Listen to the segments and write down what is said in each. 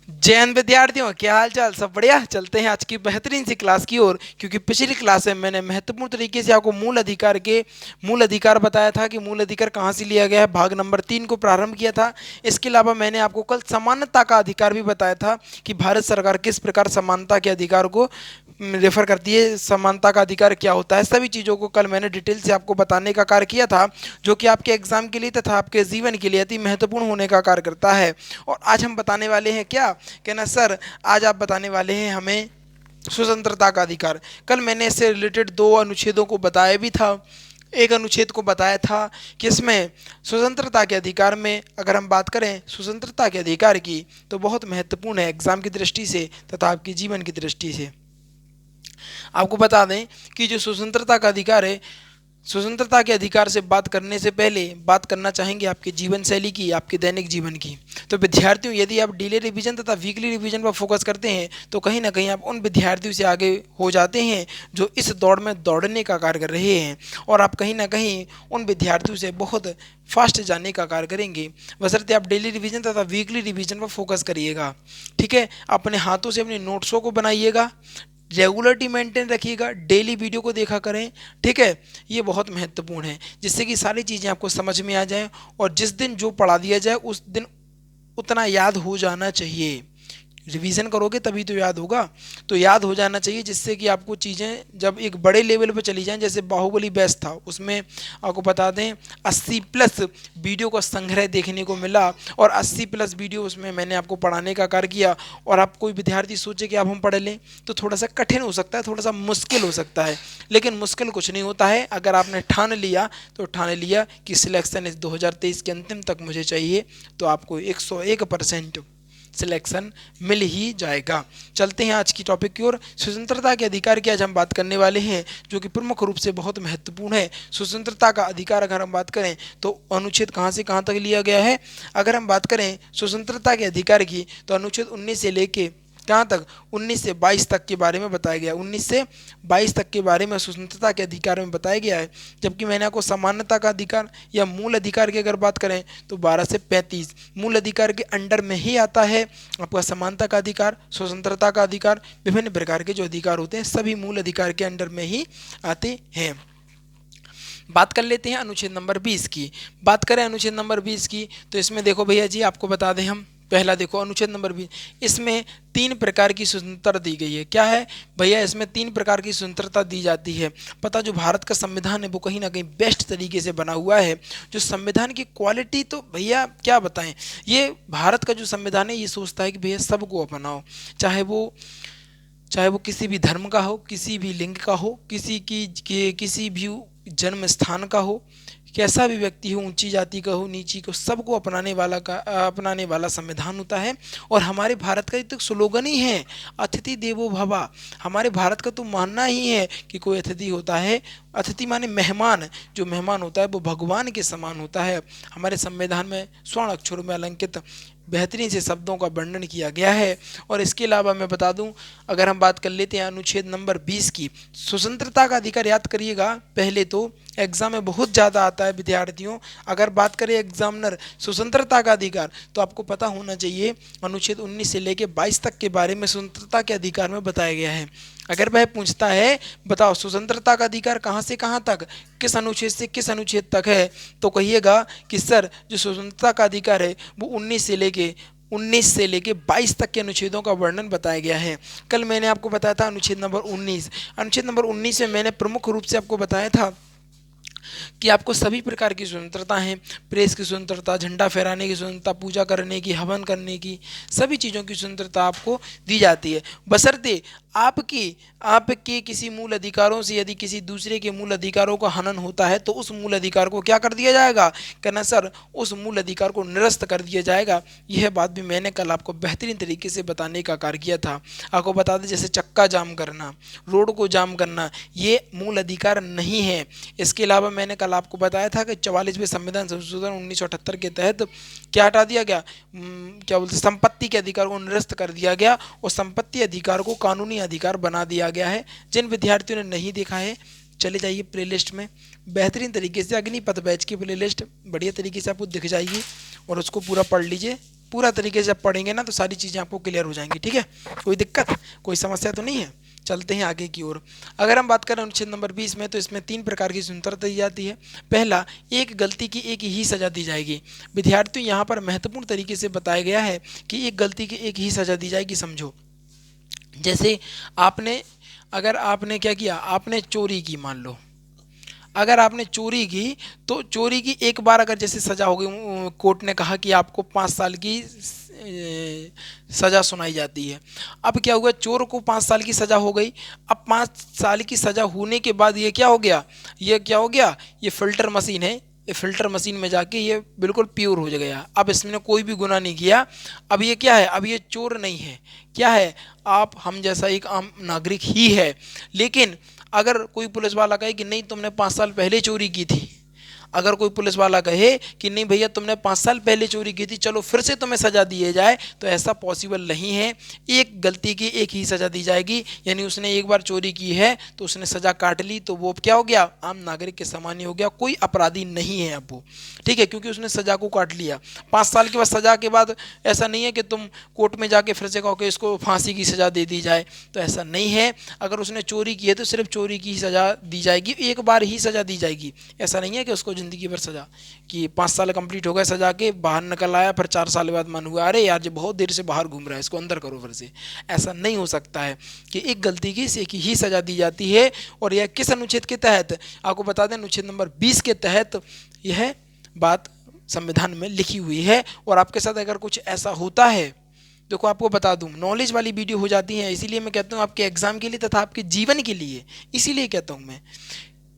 जय हिंद विद्यार्थियों, क्या हाल चाल? सब बढ़िया। चलते हैं आज की बेहतरीन सी क्लास की ओर। क्योंकि पिछली क्लास में मैंने महत्वपूर्ण तरीके से आपको मूल अधिकार बताया था कि मूल अधिकार कहाँ से लिया गया है। भाग नंबर 3 को प्रारंभ किया था। इसके अलावा मैंने आपको कल समानता का अधिकार भी बताया था कि भारत सरकार किस प्रकार समानता के अधिकार को रेफर करती है, समानता का अधिकार क्या होता है। सभी चीज़ों को कल मैंने डिटेल से आपको बताने का कार्य किया था, जो कि आपके एग्जाम के लिए तथा आपके जीवन के लिए अति महत्वपूर्ण होने का कार्य करता है। और आज हम बताने वाले हैं क्या, कहना सर आज आप बताने वाले हैं हमें स्वतंत्रता का अधिकार। कल मैंने इससे रिलेटेड दो अनुच्छेदों को बताया भी था। एक अनुच्छेद को बताया था कि इसमें स्वतंत्रता के अधिकार में अगर हम बात करें स्वतंत्रता के अधिकार की, तो बहुत महत्वपूर्ण है एग्जाम की दृष्टि से तथा आपके जीवन की दृष्टि से। आपको बता दें कि जो स्वतंत्रता का अधिकार है, स्वतंत्रता के अधिकार से बात करने से पहले बात करना चाहेंगे आपके जीवन शैली की, आपके दैनिक जीवन की। तो विद्यार्थियों, यदि आप डेली रिवीजन तथा वीकली रिवीजन पर फोकस करते हैं तो कहीं ना कहीं आप उन विद्यार्थियों से आगे हो जाते हैं जो इस दौड़ में दौड़ने का कार्य कर रहे हैं, और आप कहीं ना कहीं उन विद्यार्थियों से बहुत फास्ट जाने का कार्य करेंगे, बशर्ते आप डेली रिवीजन तथा वीकली रिवीजन पर फोकस करिएगा। ठीक है, अपने हाथों से अपने नोट्सों को बनाइएगा, रेगुलरिटी मेंटेन रखिएगा, डेली वीडियो को देखा करें। ठीक है, ये बहुत महत्वपूर्ण है, जिससे कि सारी चीज़ें आपको समझ में आ जाएं, और जिस दिन जो पढ़ा दिया जाए उस दिन उतना याद हो जाना चाहिए। रिवीजन करोगे तभी तो याद होगा, तो याद हो जाना चाहिए, जिससे कि आपको चीज़ें जब एक बड़े लेवल पर चली जाएं। जैसे बाहुबली बेस्ट था, उसमें आपको बता दें 80+ वीडियो का संग्रह देखने को मिला, और 80+ वीडियो उसमें मैंने आपको पढ़ाने का कार्य किया। और आप कोई विद्यार्थी सोचे कि अब हम पढ़ लें, तो थोड़ा सा कठिन हो सकता है, थोड़ा सा मुश्किल हो सकता है, लेकिन मुश्किल कुछ नहीं होता है। अगर आपने ठान लिया तो ठान लिया कि सिलेक्शन इस 2023 के अंतिम तक मुझे चाहिए, तो आपको 101% सिलेक्शन मिल ही जाएगा। चलते हैं आज की टॉपिक की ओर। स्वतंत्रता के अधिकार की आज हम बात करने वाले हैं, जो कि प्रमुख रूप से बहुत महत्वपूर्ण है। स्वतंत्रता का अधिकार अगर हम बात करें तो अनुच्छेद कहाँ से कहाँ तक लिया गया है। अगर हम बात करें स्वतंत्रता के अधिकार की, तो अनुच्छेद 19 से लेके कहाँ तक, 19 से 22 तक के बारे में बताया गया। 19 से 22 तक के बारे में स्वतंत्रता के अधिकार में बताया गया है। जबकि मैंने आपको समानता का अधिकार या मूल अधिकार की अगर बात करें तो 12 से 35 मूल अधिकार के अंडर में ही आता है। आपका समानता का अधिकार, स्वतंत्रता का अधिकार, विभिन्न प्रकार के जो अधिकार होते हैं सभी मूल अधिकार के अंडर में ही आते हैं। बात कर लेते हैं अनुच्छेद नंबर 20 की। बात करें अनुच्छेद नंबर 20 की, तो इसमें देखो भैया जी, आपको बता दें हम, पहला देखो अनुच्छेद नंबर 20, इसमें 3 प्रकार की स्वतंत्रता दी गई है। क्या है भैया, इसमें 3 प्रकार की स्वतंत्रता दी जाती है। पता, जो भारत का संविधान है वो कहीं ना कहीं बेस्ट तरीके से बना हुआ है। जो संविधान की क्वालिटी, तो भैया क्या बताएं, ये भारत का जो संविधान है ये सोचता है कि भैया सबको अपनाओ, चाहे वो किसी भी धर्म का हो, किसी भी लिंग का हो, किसी भी जन्म स्थान का हो, कैसा भी व्यक्ति हो, ऊंची जाति का हो, नीची को, सबको अपनाने वाला संविधान होता है। और हमारे भारत का तो स्लोगन ही है अतिथि देवो भवा। हमारे भारत का तो मानना ही है कि कोई अतिथि होता है, अतिथि माने मेहमान, जो मेहमान होता है वो भगवान के समान होता है। हमारे संविधान में स्वर्ण अक्षरों में अलंकित बेहतरीन से शब्दों का वर्णन किया गया है। और इसके अलावा मैं बता दूं, अगर हम बात कर लेते हैं अनुच्छेद नंबर 20 की, स्वतंत्रता का अधिकार याद करिएगा। पहले तो एग्जाम में बहुत ज़्यादा आता है विद्यार्थियों। अगर बात करें एग्जामिनर स्वतंत्रता का अधिकार, तो आपको पता होना चाहिए अनुच्छेद 19 से लेकर 22 तक के बारे में स्वतंत्रता के अधिकार में बताया गया है। अगर वह पूछता है बताओ स्वतंत्रता का अधिकार कहाँ से कहाँ तक, किस अनुच्छेद से किस अनुच्छेद तक है, तो कहिएगा कि सर जो स्वतंत्रता का अधिकार है वो 19 से लेके 22 तक के अनुच्छेदों का वर्णन बताया गया है। कल मैंने आपको बताया था अनुच्छेद नंबर 19। अनुच्छेद नंबर 19 में मैंने प्रमुख रूप से आपको बताया था कि आपको सभी प्रकार की स्वतंत्रता है। प्रेस की स्वतंत्रता, झंडा फहराने की स्वतंत्रता, पूजा करने की, हवन करने की, सभी चीज़ों की स्वतंत्रता आपको दी जाती है, बशर्ते आपके किसी मूल अधिकारों से यदि किसी दूसरे के मूल अधिकारों का हनन होता है तो उस मूल अधिकार को क्या कर दिया जाएगा, कहना सर उस मूल अधिकार को निरस्त कर दिया जाएगा। यह बात भी मैंने कल आपको बेहतरीन तरीके से बताने का कार्य किया था। आपको बता दें, जैसे चक्का जाम करना, रोड को जाम करना, ये मूल अधिकार नहीं है। इसके अलावा मैंने कल आपको बताया था कि 44वें संविधान संशोधन 1978 के तहत क्या हटा दिया गया, क्या बोलते, संपत्ति के अधिकार को निरस्त कर दिया गया, और संपत्ति अधिकार को कानूनी अधिकार बना दिया गया है। जिन विद्यार्थियों ने नहीं देखा है चले जाइए प्लेलिस्ट में, बेहतरीन तरीके से अग्निपथ बैच की प्लेलिस्ट बढ़िया तरीके से आपको दिख जाएगी, और उसको पूरा पढ़ लीजिए, पूरा तरीके से जब पढ़ेंगे ना तो सारी चीज़ें आपको क्लियर हो जाएंगी। ठीक है, कोई दिक्कत, कोई समस्या तो नहीं है। चलते हैं आगे की ओर। अगर हम बात करें अनुच्छेद नंबर 20 में, तो इसमें 3 प्रकार की स्वतंत्रता दी जाती है। पहला, एक गलती की एक ही सज़ा दी जाएगी। विद्यार्थियों, यहाँ पर महत्वपूर्ण तरीके से बताया गया है कि एक गलती की एक ही सज़ा दी जाएगी। समझो, जैसे आपने, अगर आपने क्या किया, आपने चोरी की, मान लो अगर आपने चोरी की, तो चोरी की एक बार अगर जैसे सज़ा हो गई, कोर्ट ने कहा कि आपको 5 साल की सज़ा सुनाई जाती है। अब क्या हुआ, चोर को 5 साल की सज़ा हो गई। अब 5 साल की सज़ा होने के बाद ये क्या हो गया, ये क्या हो गया, ये फ़िल्टर मशीन है, ये फ़िल्टर मशीन में जाके ये बिल्कुल प्योर हो गया। अब इसने कोई भी गुनाह नहीं किया। अब ये क्या है, अब ये चोर नहीं है, क्या है, आप हम जैसा एक आम नागरिक ही है। लेकिन अगर कोई पुलिस वाला कहे कि नहीं तुमने 5 साल पहले चोरी की थी, अगर कोई पुलिस वाला कहे कि नहीं भैया तुमने 5 साल पहले चोरी की थी, चलो फिर से तुम्हें सज़ा दिए जाए, तो ऐसा पॉसिबल नहीं है। एक गलती की एक ही सज़ा दी जाएगी। यानी उसने एक बार चोरी की है तो उसने सज़ा काट ली, तो वो क्या हो गया, आम नागरिक के समान ही हो गया, कोई अपराधी नहीं है अब वो। ठीक है, क्योंकि उसने सज़ा को काट लिया। 5 साल के बाद सज़ा के बाद ऐसा नहीं है कि तुम कोर्ट में जाके फिर से कहो कि इसको फांसी की सज़ा दे दी जाए, तो ऐसा नहीं है। अगर उसने चोरी की है तो सिर्फ चोरी की सज़ा दी जाएगी, एक बार ही सज़ा दी जाएगी। ऐसा नहीं है कि उसको ज़िंदगी भर सज़ा, कि 5 साल कंप्लीट हो गए सज़ा के, बाहर निकल आया, फिर 4 साल बाद मन हुआ अरे यार ये बहुत देर से बाहर घूम रहा है, इसको अंदर करो फिर से। ऐसा नहीं हो सकता है कि एक गलती की एक ही सज़ा दी जाती है। और यह किस अनुच्छेद के तहत, आपको बता दें, अनुच्छेद नंबर 20 के तहत यह बात संविधान में लिखी हुई है। और आपके साथ अगर कुछ ऐसा होता है, देखो आपको बता दूं, नॉलेज वाली वीडियो हो जाती है, इसीलिए मैं कहता हूँ आपके एग्जाम के लिए तथा आपके जीवन के लिए, इसीलिए कहता हूँ मैं,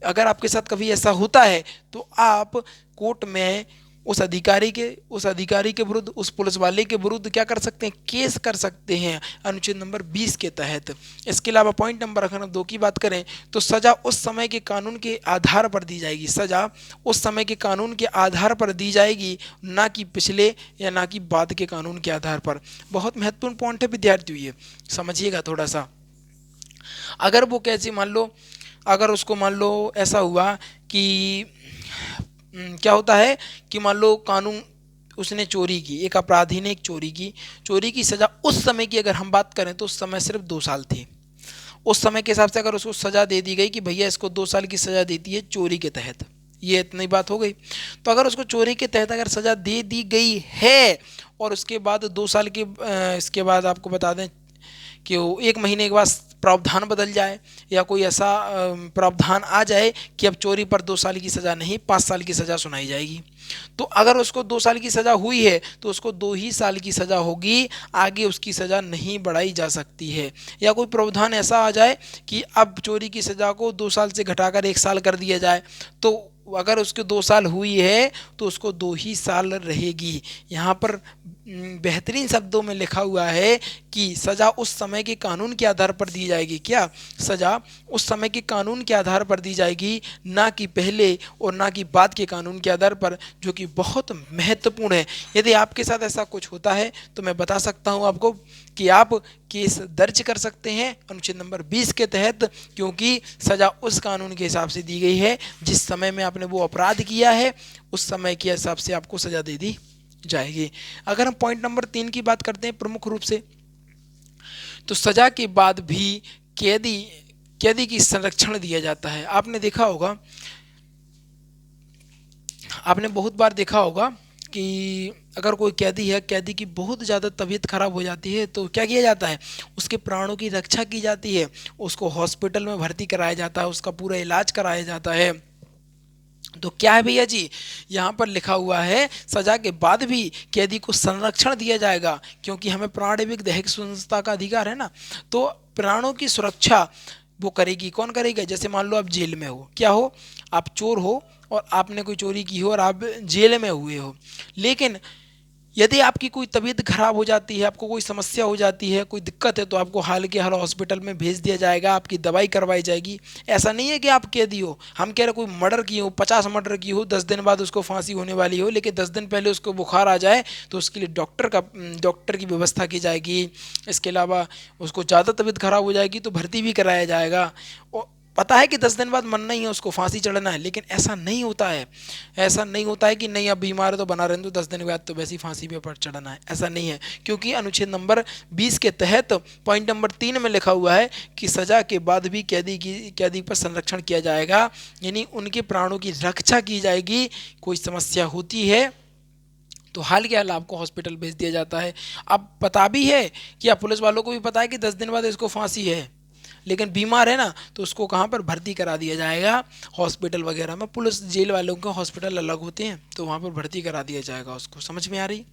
अगर आपके साथ कभी ऐसा होता है तो आप कोर्ट में उस अधिकारी के विरुद्ध, उस पुलिस वाले के विरुद्ध क्या कर सकते हैं, केस कर सकते हैं अनुच्छेद नंबर 20 के तहत। इसके अलावा पॉइंट नंबर अगर 2 की बात करें, तो सज़ा उस समय के कानून के आधार पर दी जाएगी। सज़ा उस समय के कानून के आधार पर दी जाएगी, ना कि पिछले या ना कि बाद के कानून के आधार पर। बहुत महत्वपूर्ण पॉइंट है विद्यार्थियों, ये समझिएगा थोड़ा सा। अगर वो कैसे, मान लो अगर उसको मान लो ऐसा हुआ कि क्या होता है कि मान लो कानून, उसने चोरी की, एक अपराधी ने एक चोरी की सज़ा उस समय की अगर हम बात करें तो उस समय सिर्फ 2 साल थी। उस समय के हिसाब से अगर उसको सज़ा दे दी गई कि भैया इसको 2 साल की सज़ा देती है चोरी के तहत, ये इतनी बात हो गई। तो अगर उसको चोरी के तहत अगर सज़ा दे दी गई है और उसके बाद 2 साल के इसके बाद आपको बता दें कि वो 1 महीने के बाद प्रावधान बदल जाए या कोई ऐसा प्रावधान आ जाए कि अब चोरी पर 2 साल की सज़ा नहीं 5 साल की सज़ा सुनाई जाएगी, तो अगर उसको 2 साल की सज़ा हुई है तो उसको 2 ही साल की सज़ा होगी, आगे उसकी सज़ा नहीं बढ़ाई जा सकती है। या कोई प्रावधान ऐसा आ जाए कि अब चोरी की सज़ा को 2 साल से घटाकर 1 साल कर दिया जाए, तो अगर उसके 2 साल हुई है तो उसको 2 ही साल रहेगी। यहाँ पर बेहतरीन शब्दों में लिखा हुआ है कि सज़ा उस समय के कानून के आधार पर दी जाएगी। क्या, सज़ा उस समय के कानून के आधार पर दी जाएगी, ना कि पहले और ना कि बाद के कानून के आधार पर, जो कि बहुत महत्वपूर्ण है। यदि आपके साथ ऐसा कुछ होता है तो मैं बता सकता हूँ आपको कि आप केस दर्ज कर सकते हैं अनुच्छेद नंबर 20 के तहत, क्योंकि सज़ा उस कानून के हिसाब से दी गई है जिस समय में आपने वो अपराध किया है, उस समय के हिसाब से आपको सज़ा दे दी जाएगी। अगर हम पॉइंट नंबर 3 की बात करते हैं प्रमुख रूप से, तो सज़ा के बाद भी कैदी की संरक्षण दिया जाता है। आपने देखा होगा, आपने बहुत बार देखा होगा कि अगर कोई कैदी है, कैदी की बहुत ज़्यादा तबीयत खराब हो जाती है तो क्या किया जाता है, उसके प्राणों की रक्षा की जाती है, उसको हॉस्पिटल में भर्ती कराया जाता है, उसका पूरा इलाज कराया जाता है। तो क्या है भैया जी, यहाँ पर लिखा हुआ है सजा के बाद भी कैदी को संरक्षण दिया जाएगा, क्योंकि हमें प्राण एवं दैहिक स्वतंत्रता का अधिकार है ना। तो प्राणों की सुरक्षा वो करेगी, कौन करेगा, जैसे मान लो आप जेल में हो, क्या हो, आप चोर हो और आपने कोई चोरी की हो और आप जेल में हुए हो, लेकिन यदि आपकी कोई तबीयत खराब हो जाती है, आपको कोई समस्या हो जाती है, कोई दिक्कत है, तो आपको हाल के हाल हॉस्पिटल में भेज दिया जाएगा, आपकी दवाई करवाई जाएगी। ऐसा नहीं है कि आप कैदी हो, हम कह रहे कोई मर्डर की हो, 50 मर्डर की हो, 10 दिन बाद उसको फांसी होने वाली हो, लेकिन 10 दिन पहले उसको बुखार आ जाए तो उसके लिए डॉक्टर की व्यवस्था की जाएगी। इसके अलावा उसको ज़्यादा तबीयत खराब हो जाएगी तो भर्ती भी कराया जाएगा। और पता है कि 10 दिन बाद मरना ही है, उसको फांसी चढ़ना है, लेकिन ऐसा नहीं होता है। ऐसा नहीं होता है कि नहीं अब बीमार है तो बना रहने दो, 10 दिन के बाद तो वैसे ही फांसी पे पर चढ़ना है, ऐसा नहीं है। क्योंकि अनुच्छेद नंबर 20 के तहत पॉइंट नंबर 3 में लिखा हुआ है कि सजा के बाद भी कैदी पर संरक्षण किया जाएगा, यानी उनके प्राणों की रक्षा की जाएगी। कोई समस्या होती है तो हाल के हाल आपको हॉस्पिटल भेज दिया जाता है। अब पता भी है कि आप पुलिस वालों को भी पता है कि 10 दिन बाद इसको फांसी है, लेकिन बीमार है ना, तो उसको कहाँ पर भर्ती करा दिया जाएगा, हॉस्पिटल वगैरह में। पुलिस जेल वालों के हॉस्पिटल अलग होते हैं, तो वहाँ पर भर्ती करा दिया जाएगा उसको। समझ में आ रही?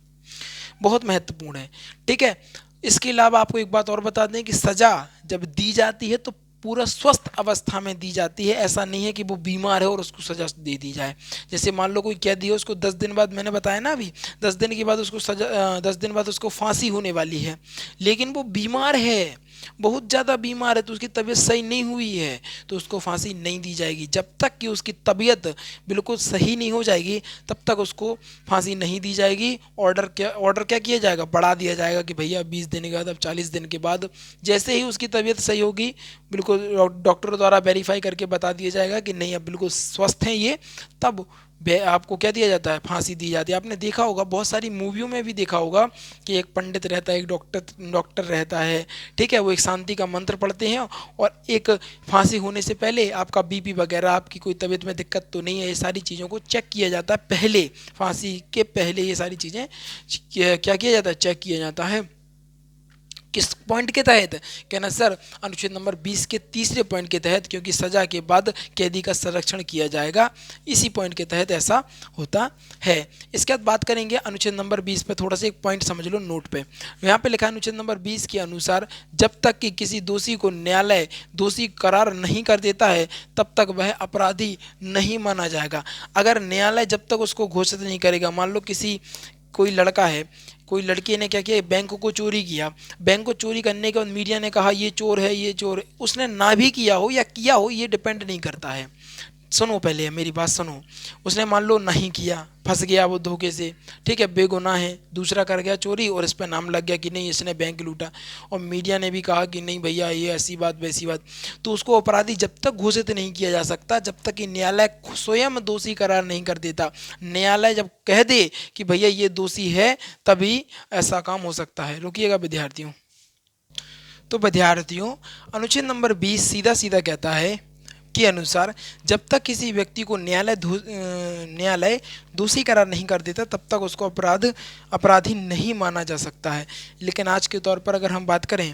बहुत महत्वपूर्ण है, ठीक है। इसके अलावा आपको एक बात और बता दें कि सजा जब दी जाती है तो पूरा स्वस्थ अवस्था में दी जाती है। ऐसा नहीं है कि वो बीमार है और उसको सजा दे दी जाए। जैसे मान लो कोई कैदी है, उसको 10 दिन बाद, मैंने बताया ना अभी, 10 दिन के बाद उसको सजा 10 दिन बाद उसको फांसी होने वाली है, लेकिन वो बीमार है, बहुत ज़्यादा बीमार है, तो उसकी तबीयत सही नहीं हुई है, तो उसको फांसी नहीं दी जाएगी। जब तक कि उसकी तबीयत बिल्कुल सही नहीं हो जाएगी तब तक उसको फांसी नहीं दी जाएगी। ऑर्डर क्या किया जाएगा, बढ़ा दिया जाएगा कि भैया 20 दिन के बाद, अब 40 दिन के बाद, जैसे ही उसकी तबीयत सही होगी बिल्कुल डॉक्टर द्वारा वेरीफाई करके बता दिया जाएगा कि नहीं अब बिल्कुल स्वस्थ हैं ये, तब आपको क्या दिया जाता है, फांसी दी जाती है। आपने देखा होगा, बहुत सारी मूवियों में भी देखा होगा कि एक पंडित रहता है, एक डॉक्टर रहता है, ठीक है, वो एक शांति का मंत्र पढ़ते हैं और एक फांसी होने से पहले आपका बीपी वगैरह, आपकी कोई तबीयत में दिक्कत तो नहीं है, ये सारी चीज़ों को चेक किया जाता है पहले, फांसी के पहले ये सारी चीज़ें क्या किया जाता है, चेक किया जाता है। किस पॉइंट के तहत? कहना सर अनुच्छेद नंबर 20 के तीसरे पॉइंट के तहत, क्योंकि सजा के बाद कैदी का संरक्षण किया जाएगा, इसी पॉइंट के तहत ऐसा होता है। इसके बाद बात करेंगे अनुच्छेद नंबर 20 पे, थोड़ा सा एक पॉइंट समझ लो नोट पे। यहाँ पे लिखा है अनुच्छेद नंबर 20 के अनुसार जब तक कि किसी दोषी को न्यायालय दोषी करार नहीं कर देता है तब तक वह अपराधी नहीं माना जाएगा। अगर न्यायालय जब तक उसको घोषित नहीं करेगा, मान लो कोई लड़का है, कोई लड़की ने क्या किया, बैंक को चोरी किया, बैंक को चोरी करने के बाद मीडिया ने कहा ये चोर है, ये चोर है, उसने ना भी किया हो या किया हो ये डिपेंड नहीं करता है। सुनो, पहले मेरी बात सुनो। उसने मान लो नहीं किया, फंस गया वो धोखे से, ठीक है, बेगुनाह है, दूसरा कर गया चोरी और इस पर नाम लग गया कि नहीं इसने बैंक लूटा, और मीडिया ने भी कहा कि नहीं भैया ये ऐसी बात वैसी बात, तो उसको अपराधी जब तक घोषित नहीं किया जा सकता जब तक कि न्यायालय स्वयं दोषी करार नहीं कर देता। न्यायालय जब कह दे कि भैया ये दोषी है तभी ऐसा काम हो सकता है। रुकिएगा विद्यार्थियों। तो विद्यार्थियों, अनुच्छेद नंबर 20 सीधा सीधा कहता है के अनुसार जब तक किसी व्यक्ति को न्यायालय दोषी करार नहीं कर देता तब तक उसको अपराधी नहीं माना जा सकता है। लेकिन आज के तौर पर अगर हम बात करें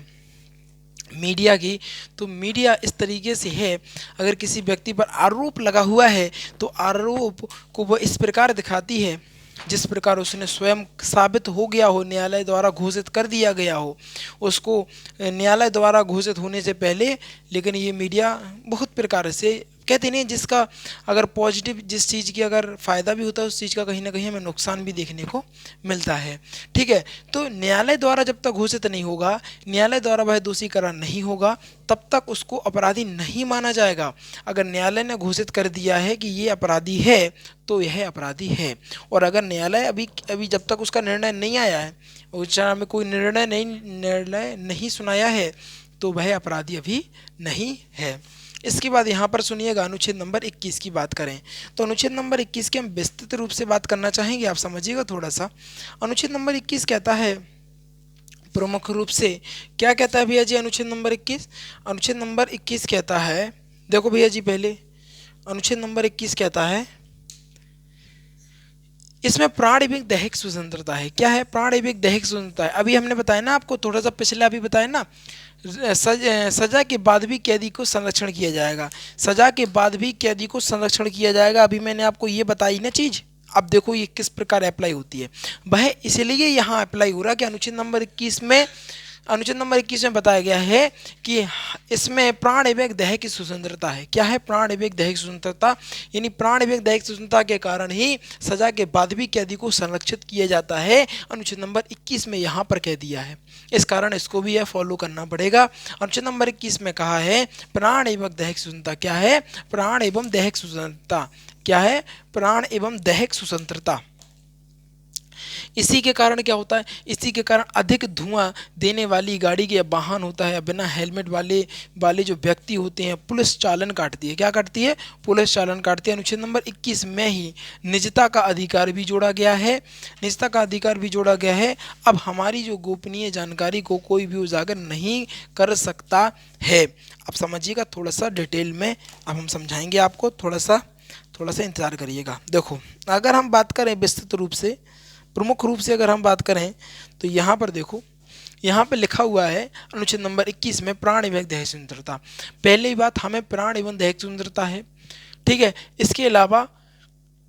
मीडिया की, तो मीडिया इस तरीके से है, अगर किसी व्यक्ति पर आरोप लगा हुआ है तो आरोप को वह इस प्रकार दिखाती है जिस प्रकार उसने स्वयं साबित हो गया हो, न्यायालय द्वारा घोषित कर दिया गया हो उसको न्यायालय द्वारा घोषित होने से पहले। लेकिन ये मीडिया बहुत प्रकार से कहते नहीं, जिसका अगर पॉजिटिव, जिस चीज़ की अगर फ़ायदा भी होता है उस चीज़ का कहीं ना कहीं हमें नुकसान भी देखने को मिलता है, ठीक है। तो न्यायालय द्वारा जब तक घोषित नहीं होगा, न्यायालय द्वारा वह दोषी करार नहीं होगा, तब तक उसको अपराधी नहीं माना जाएगा। अगर न्यायालय ने घोषित कर दिया है कि ये अपराधी है तो यह अपराधी है, और अगर न्यायालय अभी जब तक उसका निर्णय नहीं आया है, उस में कोई निर्णय नहीं सुनाया है, तो वह अपराधी अभी नहीं है। इसके बाद यहाँ पर सुनिएगा, अनुच्छेद नंबर 21 की बात करें तो अनुच्छेद नंबर 21 की हम विस्तृत रूप से बात करना चाहेंगे, आप समझिएगा थोड़ा सा। अनुच्छेद नंबर 21 कहता है प्रमुख रूप से, क्या कहता है भैया जी अनुच्छेद नंबर 21? अनुच्छेद नंबर 21 कहता है, देखो भैया जी पहले अनुच्छेद नंबर 21 कहता है इसमें प्राण एवं दैहिक स्वतंत्रता है। क्या है? प्राण एवं दैहिक स्वतंत्रता है। अभी हमने बताया ना आपको, थोड़ा सा पिछले अभी बताया ना, सजा के बाद भी कैदी को संरक्षण किया जाएगा, सजा के बाद भी कैदी को संरक्षण किया जाएगा। अभी मैंने आपको ये बताई ना चीज़, अब देखो ये किस प्रकार अप्लाई होती है। वह इसलिए यहाँ अप्लाई हो रहा कि अनुच्छेद नंबर 21 में बताया गया है कि इसमें प्राण एवं दैहिक की स्वतंत्रता है। क्या है? प्राण एवं दैहिक स्वतंत्रता, यानी प्राण एवं दैहिक स्वतंत्रता के कारण ही सजा के बाद भी कैदी को संरक्षित किया जाता है। अनुच्छेद नंबर 21 में यहाँ पर कह दिया है, इस कारण इसको भी यह फॉलो करना पड़ेगा। अनुच्छेद नंबर 21 में कहा है प्राण एवं दैहिक स्वतंत्रता। क्या है? प्राण एवं दैहिक स्वतंत्रता। क्या है? प्राण एवं दैहिक स्वतंत्रता। इसी के कारण क्या होता है, इसी के कारण अधिक धुआं देने वाली गाड़ी के वाहन होता है, बिना हेलमेट वाले वाले जो व्यक्ति होते हैं पुलिस चालान काटती है। क्या काटती है? पुलिस चालान काटती है। अनुच्छेद नंबर 21 में ही निजता का अधिकार भी जोड़ा गया है, निजता का अधिकार भी जोड़ा गया है। अब हमारी जो गोपनीय जानकारी को कोई भी उजागर नहीं कर सकता है। अब समझिएगा थोड़ा सा डिटेल में, अब हम समझाएंगे आपको, थोड़ा सा इंतज़ार करिएगा। देखो, अगर हम बात करें विस्तृत रूप से, प्रमुख रूप से अगर हम बात करें तो यहाँ पर देखो, यहाँ पे लिखा हुआ है अनुच्छेद नंबर 21 में प्राण एवं दैहिक स्वतंत्रता। पहली बात, हमें प्राण एवं दैहिक स्वतंत्रता है, ठीक है। इसके अलावा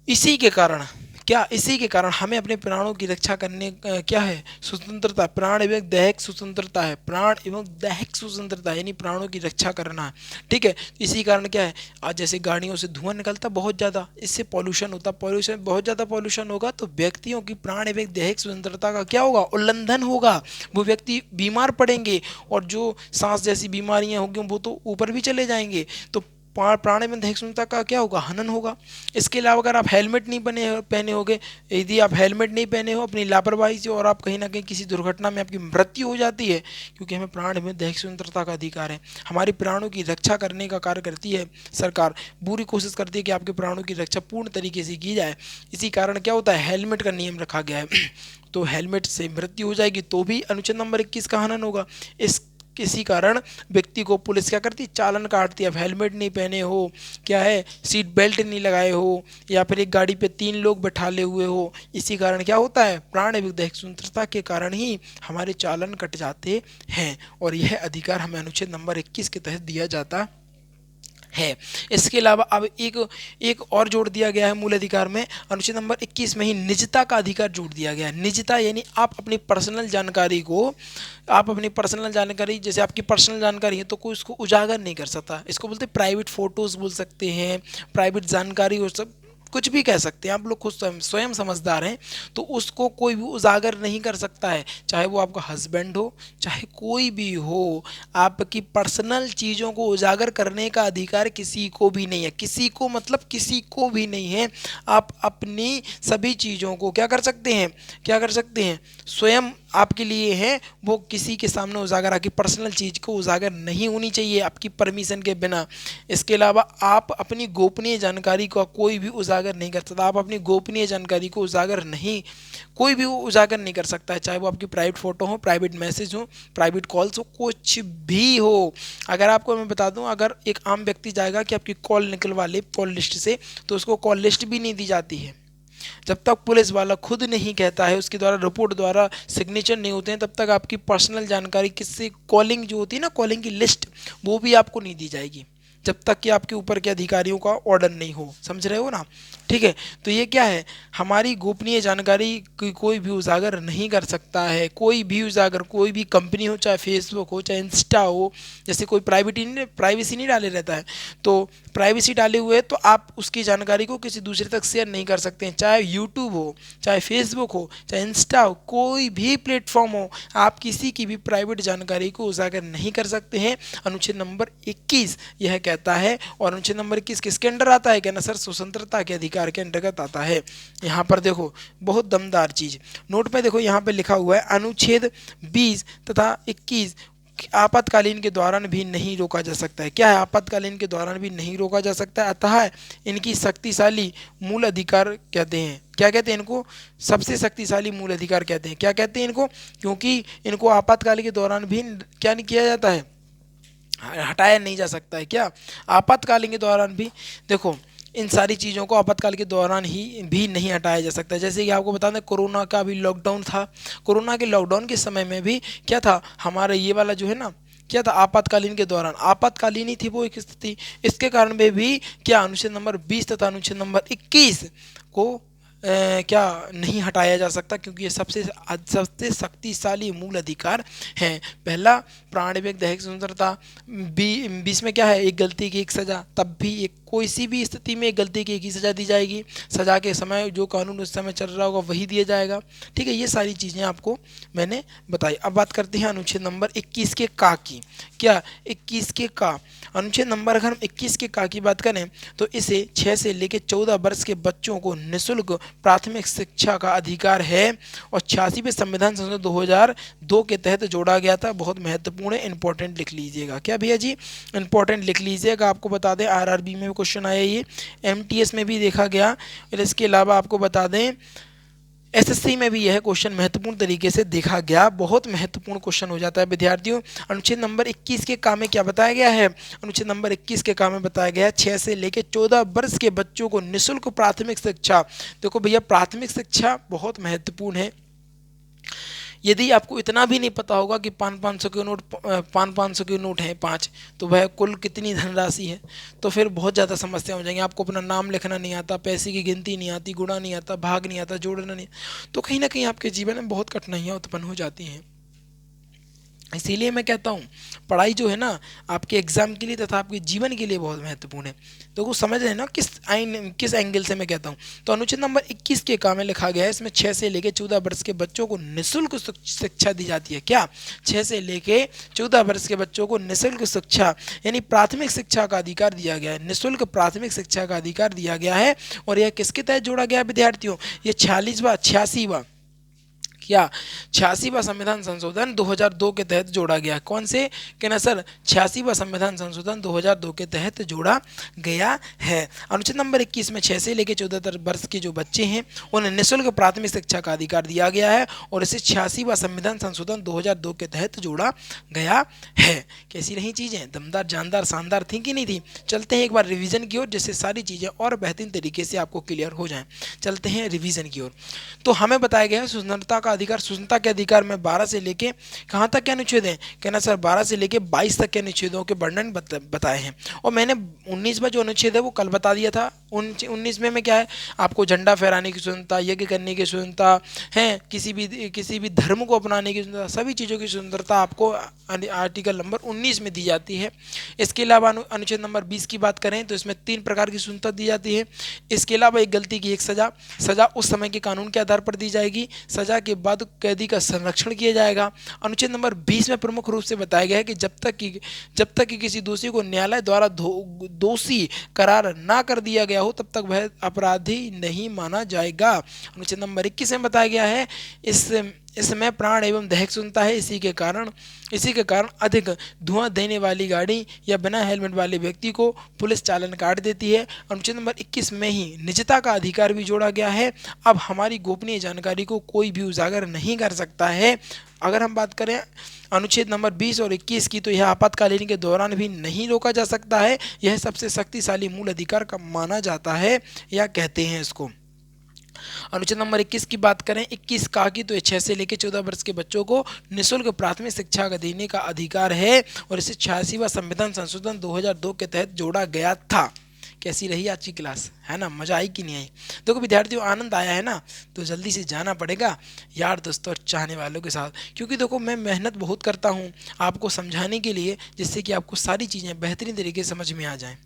इसी के कारण, क्या इसी के कारण हमें अपने प्राणों की रक्षा करने क्या है? स्वतंत्रता, प्राण एवं दैहिक स्वतंत्रता है, प्राण एवं दैहिक स्वतंत्रता यानी प्राणों की रक्षा करना है, ठीक है। इसी कारण क्या है, आज जैसे गाड़ियों से धुआं निकलता बहुत ज़्यादा, इससे पॉल्यूशन होता, पॉल्यूशन बहुत ज़्यादा पॉल्यूशन होगा तो व्यक्तियों की प्राण एवं दैहिक स्वतंत्रता का क्या होगा? उल्लंघन होगा, वो व्यक्ति बीमार पड़ेंगे और जो सांस जैसी बीमारियां होंगी वो तो ऊपर भी चले जाएंगे, तो प्राण एवं दैहिक स्वतंत्रता का क्या होगा? हनन होगा। इसके अलावा अगर आप हेलमेट नहीं पहने होगे, यदि आप हेलमेट नहीं पहने हो अपनी लापरवाही से और आप कहीं ना कहीं किसी दुर्घटना में आपकी मृत्यु हो जाती है, क्योंकि हमें प्राण एवं दैहिक स्वतंत्रता का अधिकार है, हमारी प्राणों की रक्षा करने का कार्य करती है सरकार, पूरी कोशिश करती है कि आपके प्राणों की रक्षा पूर्ण तरीके से की जाए। इसी कारण क्या होता है, हेलमेट का नियम रखा गया है। तो हेलमेट से मृत्यु हो जाएगी तो भी अनुच्छेद नंबर 21 का हनन होगा। इस किसी कारण व्यक्ति को पुलिस क्या करती है? चालान काटती है। अब हेलमेट नहीं पहने हो, क्या है, सीट बेल्ट नहीं लगाए हो, या फिर एक गाड़ी पे 3 लोग बैठाले हुए हो, इसी कारण क्या होता है? प्राण एवं दैहिक स्वतंत्रता के कारण ही हमारे चालान कट जाते हैं और यह अधिकार हमें अनुच्छेद नंबर 21 के तहत दिया जाता है। इसके अलावा अब एक और जोड़ दिया गया है मूल अधिकार में, अनुच्छेद नंबर 21 में ही निजता का अधिकार जोड़ दिया गया है। निजता यानी आप अपनी पर्सनल जानकारी को, आप अपनी पर्सनल जानकारी, जैसे आपकी पर्सनल जानकारी है तो कोई उसको उजागर नहीं कर सकता। इसको बोलते हैं प्राइवेट फोटोज बोल सकते हैं, प्राइवेट जानकारी और सब कुछ भी कह सकते हैं, आप लोग खुद स्वयं समझदार हैं, तो उसको कोई भी उजागर नहीं कर सकता है, चाहे वो आपका हस्बैंड हो, चाहे कोई भी हो। आपकी पर्सनल चीज़ों को उजागर करने का अधिकार किसी को भी नहीं है, किसी को मतलब किसी को भी नहीं है। आप अपनी सभी चीज़ों को क्या कर सकते हैं, क्या कर सकते हैं, स्वयं आपके लिए है, वो किसी के सामने उजागर, आपकी पर्सनल चीज़ को उजागर नहीं होनी चाहिए आपकी परमिशन के बिना। इसके अलावा आप अपनी गोपनीय जानकारी का कोई भी उजागर नहीं कर सकता, आप अपनी गोपनीय जानकारी को उजागर नहीं, कोई भी उजागर नहीं कर सकता है, चाहे वो आपकी प्राइवेट फ़ोटो हो, प्राइवेट मैसेज हो, प्राइवेट कॉल्स हो, कुछ भी हो। अगर आपको मैं बता दूं, अगर एक आम व्यक्ति जाएगा कि आपकी कॉल निकलवा ले कॉल लिस्ट से, तो उसको कॉल लिस्ट भी नहीं दी जाती है जब तक पुलिस वाला खुद नहीं कहता है, उसके द्वारा रिपोर्ट द्वारा सिग्नेचर नहीं होते हैं, तब तक आपकी पर्सनल जानकारी, किससे कॉलिंग जो होती है ना, कॉलिंग की लिस्ट, वो भी आपको नहीं दी जाएगी जब तक कि आपके ऊपर के अधिकारियों का ऑर्डर नहीं हो। समझ रहे हो ना? ठीक है, तो ये क्या है, हमारी गोपनीय जानकारी की कोई भी उजागर नहीं कर सकता है, कोई भी उजागर, कोई भी कंपनी हो, चाहे फेसबुक हो, चाहे इंस्टा हो, जैसे कोई प्राइवेसी नहीं डाले रहता है, तो प्राइवेसी डाले हुए तो आप उसकी जानकारी को किसी दूसरे तक शेयर नहीं कर सकते हैं, चाहे यूट्यूब हो, चाहे फेसबुक हो, चाहे इंस्टा हो, कोई भी प्लेटफॉर्म हो, आप किसी की भी प्राइवेट जानकारी को उजागर नहीं कर सकते हैं। अनुच्छेद नंबर 21 यह कहता है। और अनुच्छेद नंबर 21 किसके अंडर आता है? कहना सर स्वतंत्रता के अधिकार के अंतर्गत आता है। यहाँ पर देखो बहुत दमदार चीज नोट पे देखो, यहाँ पे लिखा हुआ है अनुच्छेद 20 तथा 21 आपातकालीन के दौरान भी नहीं रोका जा सकता है। क्या है? आपातकालीन के दौरान भी नहीं रोका जा सकता है, अतः इनकी शक्तिशाली मूल अधिकार कहते हैं। क्या कहते हैं इनको? सबसे शक्तिशाली मूल अधिकार कहते हैं। क्या कहते हैं इनको? क्योंकि इनको आपातकाल के दौरान भी क्या नहीं किया जाता है, हटाया नहीं जा सकता है। क्या? आपातकालीन के दौरान भी देखो, इन सारी चीज़ों को आपातकाल के दौरान ही भी नहीं हटाया जा सकता। जैसे कि आपको बता दें, कोरोना का भी लॉकडाउन था, कोरोना के लॉकडाउन के समय में भी क्या था, हमारा ये वाला जो है ना, क्या था, आपातकालीन के दौरान आपातकालीन ही थी वो एक स्थिति। इसके कारण में भी क्या अनुच्छेद नंबर 20 तथा अनुच्छेद नंबर 21 को क्या नहीं हटाया जा सकता, क्योंकि ये सबसे शक्तिशाली मूल अधिकार हैं। पहला प्राण एवं दैहिक स्वतंत्रता, 20 में क्या है, एक गलती की एक सजा, तब भी एक कोई सी भी स्थिति में गलती की एक ही सज़ा दी जाएगी, सज़ा के समय जो कानून उस समय चल रहा होगा वही दिया जाएगा। ठीक है, ये सारी चीज़ें आपको मैंने बताई। अब बात करते हैं अनुच्छेद नंबर 21 के का की। क्या 21 के का अनुच्छेद नंबर, अगर हम 21 के का की बात करें तो इसे 6 से लेकर 14 वर्ष के बच्चों को निःशुल्क प्राथमिक शिक्षा का अधिकार है और 86वें संविधान संशोधन 2002 के तहत जोड़ा गया था। बहुत महत्वपूर्ण है, इंपॉर्टेंट लिख लीजिएगा। क्या भैया जी, इंपॉर्टेंट लिख लीजिएगा। आपको बता दें आरआरबी में भी क्वेश्चन आया, ये एमटीएस में भी देखा गया, और इसके अलावा आपको बता दें एसएससी में भी यह क्वेश्चन महत्वपूर्ण तरीके से देखा गया। बहुत महत्वपूर्ण क्वेश्चन हो जाता है विद्यार्थियों। अनुच्छेद नंबर 21 के काम में क्या बताया गया है? अनुच्छेद नंबर 21 के काम में बताया गया है 6 से लेकर 14 वर्ष के बच्चों को निःशुल्क प्राथमिक शिक्षा। देखो भैया, प्राथमिक शिक्षा बहुत महत्वपूर्ण है। यदि आपको इतना भी नहीं पता होगा कि 500 के नोट 500 के नोट हैं 5, तो वह कुल कितनी धनराशि है, तो फिर बहुत ज़्यादा समस्या हो जाएंगी। आपको अपना नाम लिखना नहीं आता, पैसे की गिनती नहीं आती, गुणा नहीं आता, भाग नहीं आता, जोड़ना नहीं, तो कहीं ना कहीं आपके जीवन में बहुत कठिनाइयाँ उत्पन्न हो जाती हैं। इसीलिए मैं कहता हूँ पढ़ाई जो है ना आपके एग्जाम के लिए तथा आपके जीवन के लिए बहुत महत्वपूर्ण है। तो वो समझ रहे हैं ना किस एंगल से मैं कहता हूँ। तो अनुच्छेद नंबर 21 के काम में लिखा गया है, इसमें 6 से लेकर 14 वर्ष के बच्चों को निःशुल्क शिक्षा दी जाती है। क्या? 6 से लेकर 14 वर्ष के बच्चों को निःशुल्क शिक्षा यानी प्राथमिक शिक्षा का अधिकार दिया गया है। निःशुल्क प्राथमिक शिक्षा का अधिकार दिया गया है और यह किसके तहत जोड़ा गया विद्यार्थियों? ये 86वां क्या 86वां संविधान संशोधन 2002 के तहत जोड़ा गया। कौन से? कहना सर 86वां संविधान संशोधन 2002 के तहत जोड़ा गया है। अनुच्छेद नंबर 21 में 6 से लेकर 14 वर्ष के जो बच्चे हैं उन्हें निःशुल्क प्राथमिक शिक्षा का अधिकार दिया गया है और इसे 86वां संविधान संशोधन 2002 के तहत जोड़ा गया है। कैसी रही चीज़ें? दमदार, जानदार, शानदार थी कि नहीं थी? चलते हैं एक बार रिवीजन की ओर, जिससे सारी चीज़ें और बेहतरीन तरीके से आपको क्लियर हो जाएं। चलते हैं रिवीजन की ओर। तो हमें बताया गया है स्वतंत्रता का अधिकार। स्वतंत्रता के अधिकार में 12 से लेके कहाँ तक के अनुच्छेद हैं? कहना सर 12 से लेके 22 तक के अनुच्छेदों के वर्णन बताए हैं और मैंने 19वां जो अनुच्छेद है वो कल बता दिया था। 19वें में क्या है? आपको झंडा फहराने की स्वतंत्रता, यज्ञ करने की स्वतंत्रता है, किसी भी धर्म को अपनाने की स्वतंत्रता, सभी चीज़ों की स्वतंत्रता आपको आर्टिकल नंबर 19 में दी जाती है। इसके अलावा अनुच्छेद नंबर 20 की बात करें तो इसमें 3 प्रकार की स्वतंत्रता दी जाती है। इसके अलावा एक गलती की एक सजा उस समय के कानून के आधार पर दी जाएगी। सजा के बाद कैदी का संरक्षण किया जाएगा। अनुच्छेद नंबर 20 में प्रमुख रूप से बताया गया है कि जब तक कि किसी दोषी को न्यायालय द्वारा दोषी करार ना कर दिया गया हो तब तक वह अपराधी नहीं माना जाएगा। अनुच्छेद नंबर 21 में बताया गया है इसमें प्राण एवं दहक सुनता है। इसी के कारण अधिक धुआं देने वाली गाड़ी या बिना हेलमेट वाले व्यक्ति को पुलिस चालान काट देती है। अनुच्छेद नंबर 21 में ही निजता का अधिकार भी जोड़ा गया है। अब हमारी गोपनीय जानकारी को कोई भी उजागर नहीं कर सकता है। अगर हम बात करें अनुच्छेद नंबर 20 और 21 की, तो यह आपातकालीन के दौरान भी नहीं रोका जा सकता है। यह सबसे शक्तिशाली मूल अधिकार का माना जाता है या कहते हैं इसको। अनुच्छेद नंबर 21 की बात करें 21 का की, तो 6 से लेकर 14 वर्ष के बच्चों को निःशुल्क प्राथमिक शिक्षा देने का अधिकार है और इसे 86वां संविधान संशोधन 2002 के तहत जोड़ा गया था। कैसी रही आज की क्लास? है ना, मजा आई कि नहीं आई? देखो विद्यार्थियों, आनंद आया है ना, तो जल्दी से जाना पड़ेगा यार दोस्तों और चाहने वालों के साथ, क्योंकि देखो मैं मेहनत बहुत करता हूँ आपको समझाने के लिए, जिससे कि आपको सारी चीज़ें बेहतरीन तरीके से समझ में आ जाएं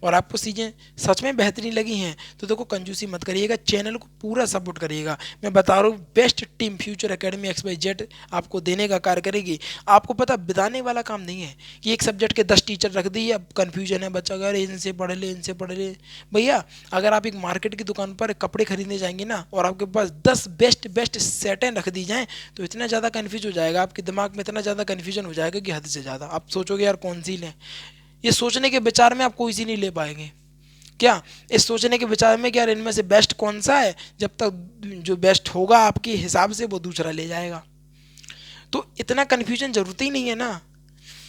और आपको चीज़ें सच में बेहतरीन लगी हैं तो देखो कंजूसी मत करिएगा, चैनल को पूरा सपोर्ट करिएगा। मैं बता रहा हूँ best team future academy XYZ आपको देने का कार्य करेगी। आपको पता बिताने वाला काम नहीं है कि एक सब्जेक्ट के 10 टीचर रख दिए, अब कन्फ्यूजन है बच्चा अगर इनसे पढ़ ले। भैया अगर आप एक मार्केट की दुकान पर कपड़े खरीदने जाएंगे ना और आपके पास 10 बेस्ट सेटें रख दी जाएँ तो इतना ज़्यादा कन्फ्यूज हो जाएगा, आपके दिमाग में इतना ज़्यादा कन्फ्यूजन हो जाएगा कि हद से ज़्यादा। आप सोचोगे यार कौन सी लें, ये सोचने के विचार में आप कोई सी नहीं ले पाएंगे। क्या इस सोचने के विचार में कि यार इनमें से बेस्ट कौन सा है, जब तक जो बेस्ट होगा आपके हिसाब से वो दूसरा ले जाएगा। तो इतना कन्फ्यूजन जरूरत ही नहीं है ना,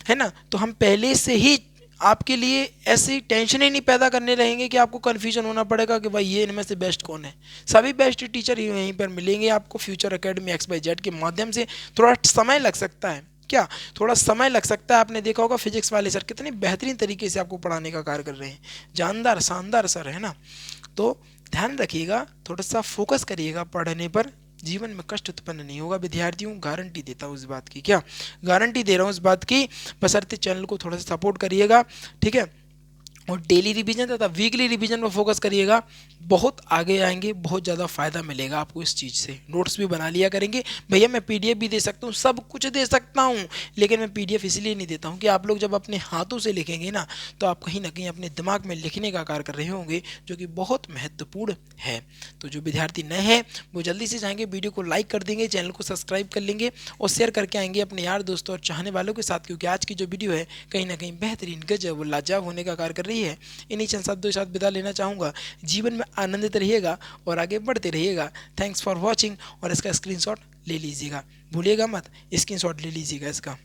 है ना। तो हम पहले से ही आपके लिए ऐसी टेंशन ही नहीं पैदा करने रहेंगे कि आपको कन्फ्यूजन होना पड़ेगा कि भाई ये इनमें से बेस्ट कौन है। सभी बेस्ट टीचर ही यहीं पर मिलेंगे आपको फ्यूचर एकेडमी XYZ के माध्यम से। थोड़ा समय लग सकता है, क्या थोड़ा समय लग सकता है। आपने देखा होगा फिजिक्स वाले सर कितने बेहतरीन तरीके से आपको पढ़ाने का कार्य कर रहे हैं, जानदार शानदार सर, है ना। तो ध्यान रखिएगा, थोड़ा सा फोकस करिएगा पढ़ने पर, जीवन में कष्ट उत्पन्न नहीं होगा विद्यार्थियों, गारंटी देता हूँ इस बात की। क्या गारंटी दे रहा हूँ इस बात की, बशर्ते चैनल को थोड़ा सा सपोर्ट करिएगा, ठीक है। और डेली रिवीजन तथा वीकली रिवीजन पर फोकस करिएगा, बहुत आगे आएंगे, बहुत ज़्यादा फायदा मिलेगा आपको इस चीज़ से। नोट्स भी बना लिया करेंगे। भैया मैं पीडीएफ भी दे सकता हूँ, सब कुछ दे सकता हूँ, लेकिन मैं पीडीएफ इसलिए नहीं देता हूँ कि आप लोग जब अपने हाथों से लिखेंगे ना, तो आप कहीं ना कहीं अपने दिमाग में लिखने का कार्य कर रहे होंगे, जो कि बहुत महत्वपूर्ण है। तो जो विद्यार्थी नए हैं वो जल्दी से जाएंगे, वीडियो को लाइक कर देंगे, चैनल को सब्सक्राइब कर लेंगे और शेयर करके आएंगे अपने यार दोस्तों और चाहने वालों के साथ, क्योंकि आज की जो वीडियो है कहीं ना कहीं बेहतरीन, गजब और लाजवाब होने का कार्य कर रही है। इन्हीं चंद शब्दों के साथ विदा लेना चाहूँगा। जीवन में आनंदित रहिएगा और आगे बढ़ते रहिएगा। Thanks for watching. और इसका स्क्रीनशॉट ले लीजिएगा, भूलिएगा मत, स्क्रीनशॉट ले लीजिएगा इसका।